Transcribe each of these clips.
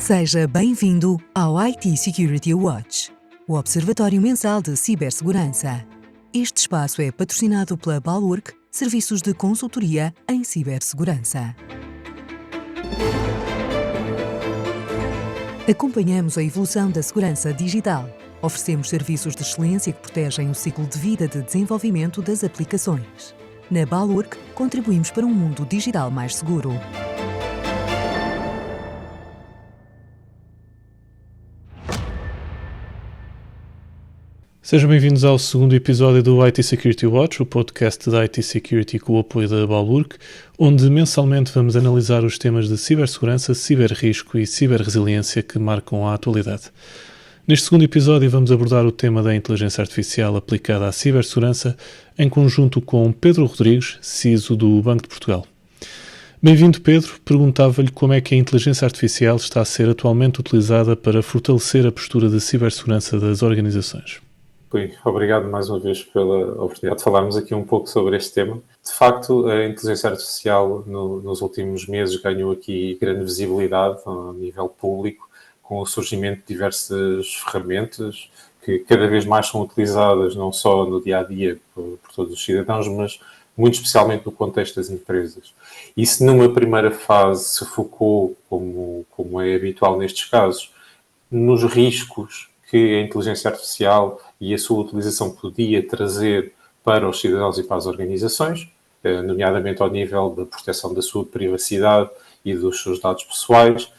Seja bem-vindo ao IT Security Watch, o Observatório Mensal de Cibersegurança. Este espaço é patrocinado pela Balurk, serviços de consultoria em cibersegurança. Acompanhamos a evolução da segurança digital. Oferecemos serviços de excelência que protegem o ciclo de vida de desenvolvimento das aplicações. Na Balurk, contribuímos para um mundo digital mais seguro. Sejam bem-vindos ao segundo episódio do IT Security Watch, o podcast da IT Security com o apoio da Balurk, onde mensalmente vamos analisar os temas de cibersegurança, ciberrisco e ciberresiliência que marcam a atualidade. Neste segundo episódio vamos abordar o tema da inteligência artificial aplicada à cibersegurança em conjunto com Pedro Rodrigues, CISO do Banco de Portugal. Bem-vindo, Pedro. Perguntava-lhe como é que a inteligência artificial está a ser atualmente utilizada para fortalecer a postura de cibersegurança das organizações. Obrigado mais uma vez pela oportunidade de falarmos aqui um pouco sobre este tema. De facto, a inteligência artificial nos últimos meses ganhou aqui grande visibilidade a nível público, com o surgimento de diversas ferramentas que cada vez mais são utilizadas não só no dia-a-dia por todos os cidadãos, mas muito especialmente no contexto das empresas. E se numa primeira fase se focou, como é habitual nestes casos, nos riscos que a inteligência artificial e a sua utilização podia trazer para os cidadãos e para as organizações, nomeadamente ao nível da proteção da sua privacidade e dos seus dados pessoais,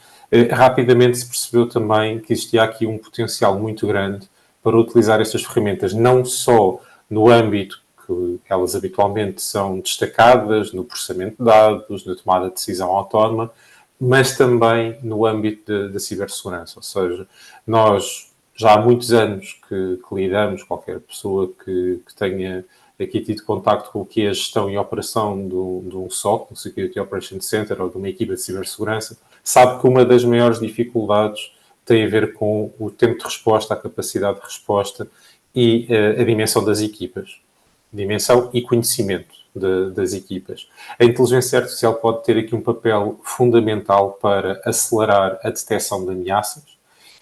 rapidamente se percebeu também que existia aqui um potencial muito grande para utilizar estas ferramentas, não só no âmbito que elas habitualmente são destacadas, no processamento de dados, na tomada de decisão autónoma, mas também no âmbito da cibersegurança. Ou seja, nós já há muitos anos que lidamos, qualquer pessoa que tenha aqui tido contacto com o que é a gestão e operação de um SOC, um Security Operations Center, ou de uma equipa de cibersegurança, sabe que uma das maiores dificuldades tem a ver com o tempo de resposta, a capacidade de resposta e a dimensão das equipas. Dimensão e conhecimento das equipas. A inteligência artificial pode ter aqui um papel fundamental para acelerar a detecção de ameaças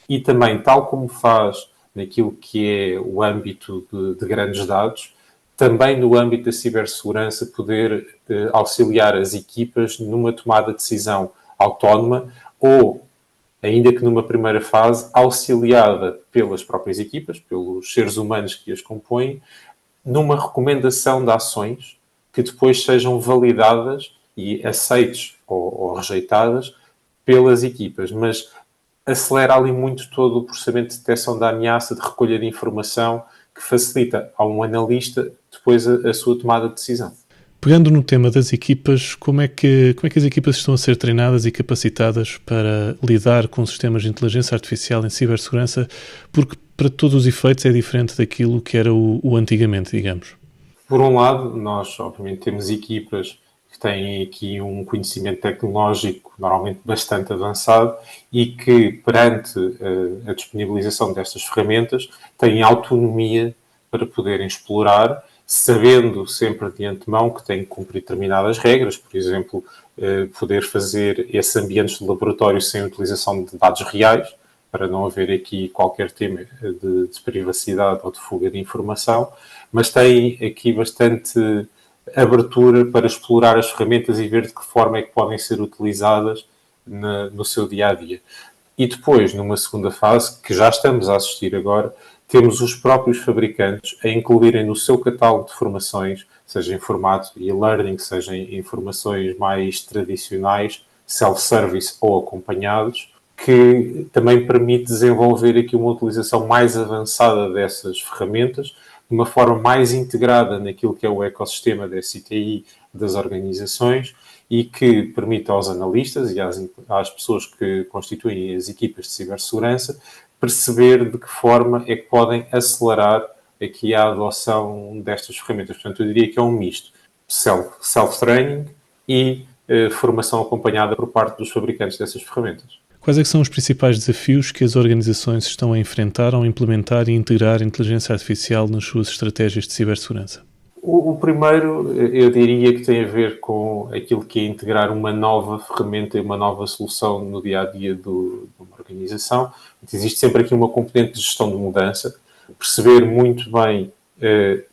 e também, tal como faz naquilo que é o âmbito de grandes dados, também no âmbito da cibersegurança poder auxiliar as equipas numa tomada de decisão autónoma ou, ainda que numa primeira fase, auxiliada pelas próprias equipas, pelos seres humanos que as compõem, numa recomendação de ações que depois sejam validadas e aceites ou rejeitadas pelas equipas. Mas acelera ali muito todo o processamento de detecção da ameaça, de recolha de informação, que facilita a um analista depois a sua tomada de decisão. Pegando no tema das equipas, como é que as equipas estão a ser treinadas e capacitadas para lidar com sistemas de inteligência artificial em cibersegurança? Porque, para todos os efeitos, é diferente daquilo que era o antigamente, digamos. Por um lado, nós, obviamente, temos equipas que têm aqui um conhecimento tecnológico normalmente bastante avançado e que, perante a disponibilização destas ferramentas, têm autonomia para poderem explorar, sabendo sempre de antemão que têm que cumprir determinadas regras, por exemplo, poder fazer esses ambientes de laboratório sem utilização de dados reais, para não haver aqui qualquer tema de privacidade ou de fuga de informação, mas têm aqui bastante abertura para explorar as ferramentas e ver de que forma é que podem ser utilizadas no seu dia-a-dia. E depois, numa segunda fase, que já estamos a assistir agora, temos os próprios fabricantes a incluírem no seu catálogo de formações, seja em formato e-learning, seja em formações mais tradicionais, self-service ou acompanhados, que também permite desenvolver aqui uma utilização mais avançada dessas ferramentas, de uma forma mais integrada naquilo que é o ecossistema da SITI das organizações e que permite aos analistas e às pessoas que constituem as equipas de cibersegurança perceber de que forma é que podem acelerar aqui a adoção destas ferramentas. Portanto, eu diria que é um misto. Self-training e formação acompanhada por parte dos fabricantes dessas ferramentas. Quais é que são os principais desafios que as organizações estão a enfrentar ao implementar e integrar a inteligência artificial nas suas estratégias de cibersegurança? O primeiro, eu diria que tem a ver com aquilo que é integrar uma nova ferramenta e uma nova solução no dia-a-dia de uma organização. Existe sempre aqui uma componente de gestão de mudança, perceber muito bem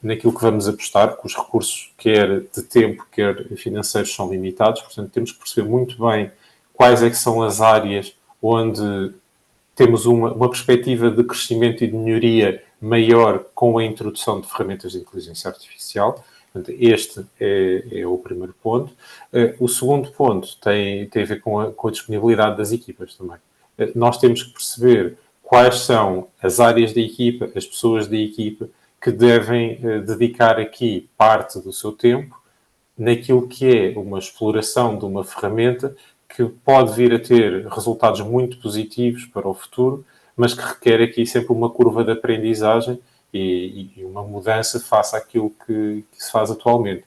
naquilo que vamos apostar, que os recursos, quer de tempo, quer financeiros, são limitados. Portanto, temos que perceber muito bem quais é que são as áreas onde temos uma perspectiva de crescimento e de melhoria maior com a introdução de ferramentas de inteligência artificial. Portanto, este é o primeiro ponto. O segundo ponto tem a ver com a disponibilidade das equipas também. Nós temos que perceber quais são as áreas da equipa, as pessoas da equipa, que devem dedicar aqui parte do seu tempo naquilo que é uma exploração de uma ferramenta que pode vir a ter resultados muito positivos para o futuro, mas que requer aqui sempre uma curva de aprendizagem e uma mudança face àquilo que se faz atualmente.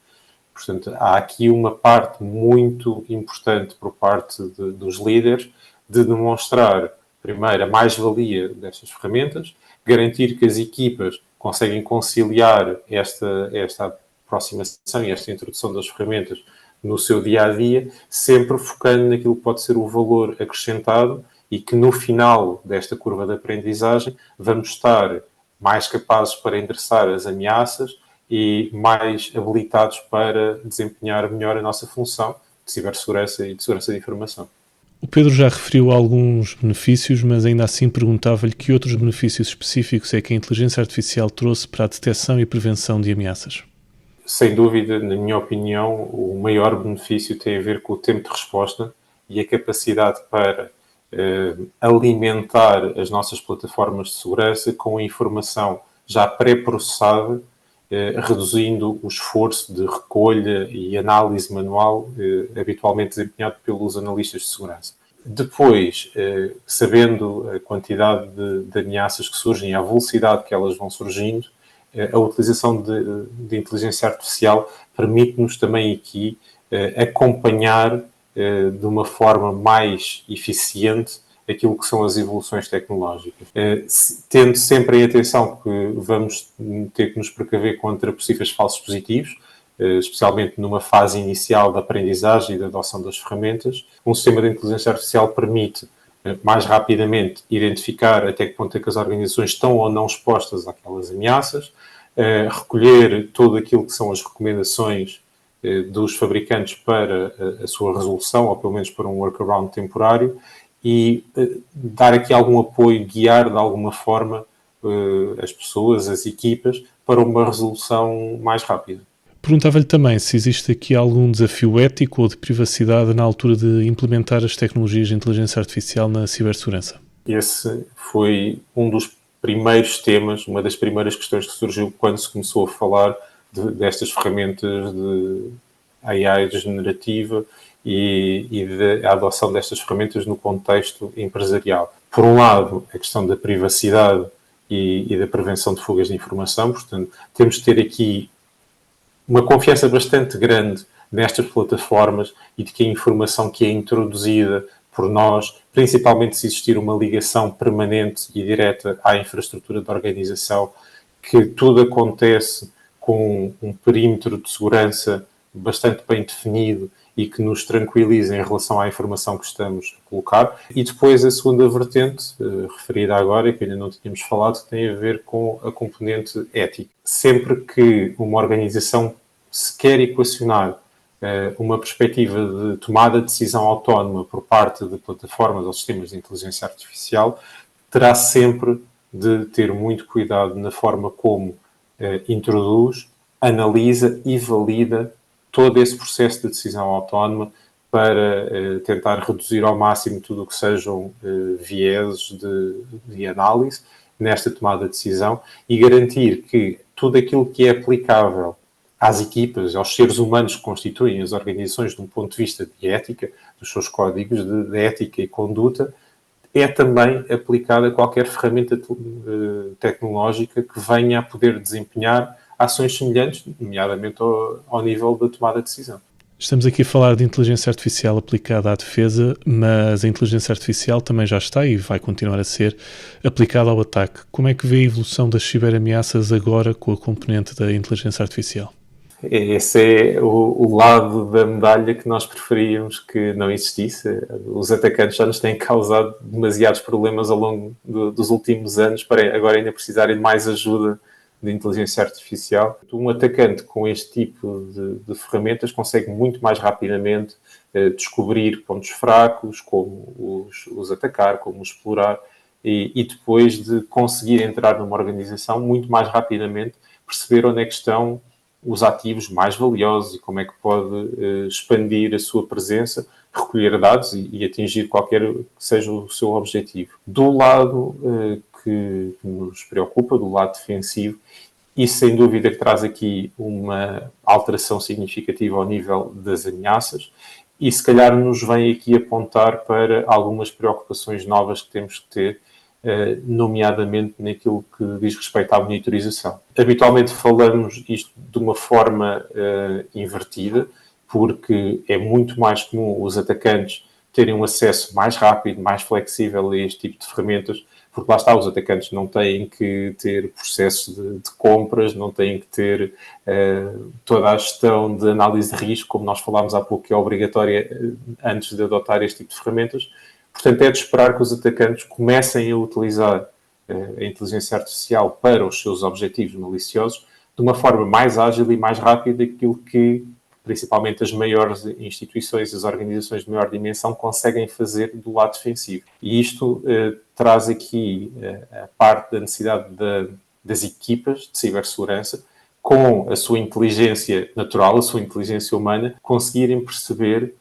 Portanto, há aqui uma parte muito importante por parte dos líderes de demonstrar, primeiro, a mais-valia destas ferramentas, garantir que as equipas conseguem conciliar esta aproximação e esta introdução das ferramentas no seu dia-a-dia, sempre focando naquilo que pode ser o valor acrescentado e que no final desta curva de aprendizagem vamos estar mais capazes para endereçar as ameaças e mais habilitados para desempenhar melhor a nossa função de cibersegurança e de segurança de informação. O Pedro já referiu alguns benefícios, mas ainda assim perguntava-lhe que outros benefícios específicos é que a inteligência artificial trouxe para a detecção e prevenção de ameaças. Sem dúvida, na minha opinião, o maior benefício tem a ver com o tempo de resposta e a capacidade para alimentar as nossas plataformas de segurança com a informação já pré-processada, reduzindo o esforço de recolha e análise manual habitualmente desempenhado pelos analistas de segurança. Depois, sabendo a quantidade de ameaças que surgem e a velocidade que elas vão surgindo, a utilização de inteligência artificial permite-nos também aqui acompanhar de uma forma mais eficiente aquilo que são as evoluções tecnológicas. Tendo sempre em atenção que vamos ter que nos precaver contra possíveis falsos positivos, especialmente numa fase inicial da aprendizagem e da adoção das ferramentas, um sistema de inteligência artificial permite mais rapidamente identificar até que ponto é que as organizações estão ou não expostas àquelas ameaças, recolher tudo aquilo que são as recomendações dos fabricantes para a sua resolução, ou pelo menos para um workaround temporário, e dar aqui algum apoio, guiar de alguma forma as pessoas, as equipas, para uma resolução mais rápida. Perguntava-lhe também se existe aqui algum desafio ético ou de privacidade na altura de implementar as tecnologias de inteligência artificial na cibersegurança. Esse foi um dos primeiros temas, uma das primeiras questões que surgiu quando se começou a falar destas ferramentas de AI generativa e da adoção destas ferramentas no contexto empresarial. Por um lado, a questão da privacidade e da prevenção de fugas de informação, portanto, temos de ter aqui uma confiança bastante grande nestas plataformas e de que a informação que é introduzida por nós, principalmente se existir uma ligação permanente e direta à infraestrutura da organização, que tudo acontece com um perímetro de segurança bastante bem definido e que nos tranquiliza em relação à informação que estamos a colocar. E depois a segunda vertente, referida agora, que ainda não tínhamos falado, que tem a ver com a componente ética. Sempre que uma organização se quer equacionar uma perspectiva de tomada de decisão autónoma por parte de plataformas ou sistemas de inteligência artificial, terá sempre de ter muito cuidado na forma como introduz, analisa e valida todo esse processo de decisão autónoma para tentar reduzir ao máximo tudo o que sejam vieses de análise nesta tomada de decisão e garantir que tudo aquilo que é aplicável às equipas, aos seres humanos que constituem as organizações de um ponto de vista de ética, dos seus códigos de ética e conduta, é também aplicada a qualquer ferramenta tecnológica que venha a poder desempenhar ações semelhantes, nomeadamente ao nível da tomada de decisão. Estamos aqui a falar de inteligência artificial aplicada à defesa, mas a inteligência artificial também já está e vai continuar a ser aplicada ao ataque. Como é que vê a evolução das ciberameaças agora com a componente da inteligência artificial? Esse é o lado da medalha que nós preferíamos que não existisse. Os atacantes já nos têm causado demasiados problemas ao longo dos últimos anos para agora ainda precisarem de mais ajuda de inteligência artificial. Um atacante com este tipo de ferramentas consegue muito mais rapidamente descobrir pontos fracos, como os atacar, como os explorar, e depois de conseguir entrar numa organização muito mais rapidamente, perceber onde é que estão os ativos mais valiosos e como é que pode expandir a sua presença, recolher dados e atingir qualquer que seja o seu objetivo. Do lado que nos preocupa, do lado defensivo, isso sem dúvida que traz aqui uma alteração significativa ao nível das ameaças e se calhar nos vem aqui apontar para algumas preocupações novas que temos que ter, nomeadamente naquilo que diz respeito à monitorização. Habitualmente falamos isto de uma forma invertida, porque é muito mais comum os atacantes terem um acesso mais rápido, mais flexível a este tipo de ferramentas, porque lá está, os atacantes não têm que ter processos de compras, não têm que ter toda a gestão de análise de risco, como nós falámos há pouco, que é obrigatória antes de adotar este tipo de ferramentas. Portanto, é de esperar que os atacantes comecem a utilizar a inteligência artificial para os seus objetivos maliciosos de uma forma mais ágil e mais rápida daquilo que, principalmente, as maiores instituições, as organizações de maior dimensão, conseguem fazer do lado defensivo. E isto traz aqui a parte da necessidade das equipas de cibersegurança, com a sua inteligência natural, a sua inteligência humana, conseguirem perceber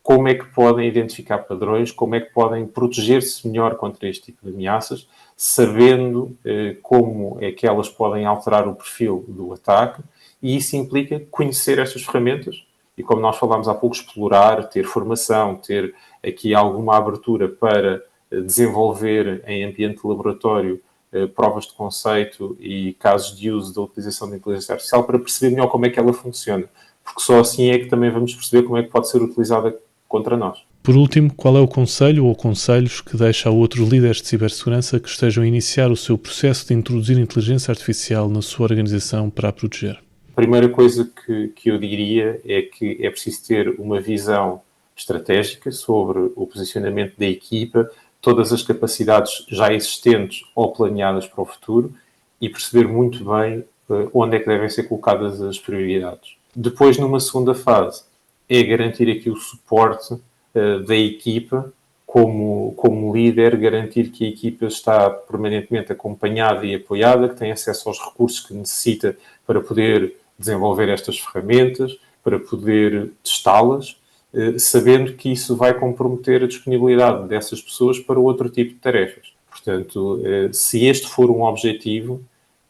como é que podem identificar padrões, como é que podem proteger-se melhor contra este tipo de ameaças, sabendo como é que elas podem alterar o perfil do ataque, e isso implica conhecer estas ferramentas e, como nós falámos há pouco, explorar, ter formação, ter aqui alguma abertura para desenvolver em ambiente de laboratório provas de conceito e casos de uso da utilização da inteligência artificial para perceber melhor como é que ela funciona, porque só assim é que também vamos perceber como é que pode ser utilizada contra nós. Por último, qual é o conselho ou conselhos que deixa a outros líderes de cibersegurança que estejam a iniciar o seu processo de introduzir inteligência artificial na sua organização para a proteger? A primeira coisa que eu diria é que é preciso ter uma visão estratégica sobre o posicionamento da equipa, todas as capacidades já existentes ou planeadas para o futuro e perceber muito bem onde é que devem ser colocadas as prioridades. Depois, numa segunda fase, é garantir aqui o suporte da equipa como líder, garantir que a equipa está permanentemente acompanhada e apoiada, que tem acesso aos recursos que necessita para poder desenvolver estas ferramentas, para poder testá-las, sabendo que isso vai comprometer a disponibilidade dessas pessoas para outro tipo de tarefas. Portanto, se este for um objetivo,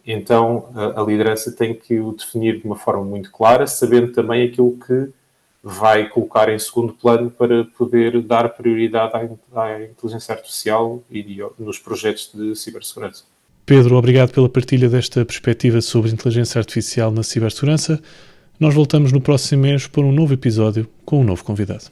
então a liderança tem que o definir de uma forma muito clara, sabendo também aquilo que vai colocar em segundo plano para poder dar prioridade à inteligência artificial e nos projetos de cibersegurança. Pedro, obrigado pela partilha desta perspectiva sobre inteligência artificial na cibersegurança. Nós voltamos no próximo mês para um novo episódio com um novo convidado.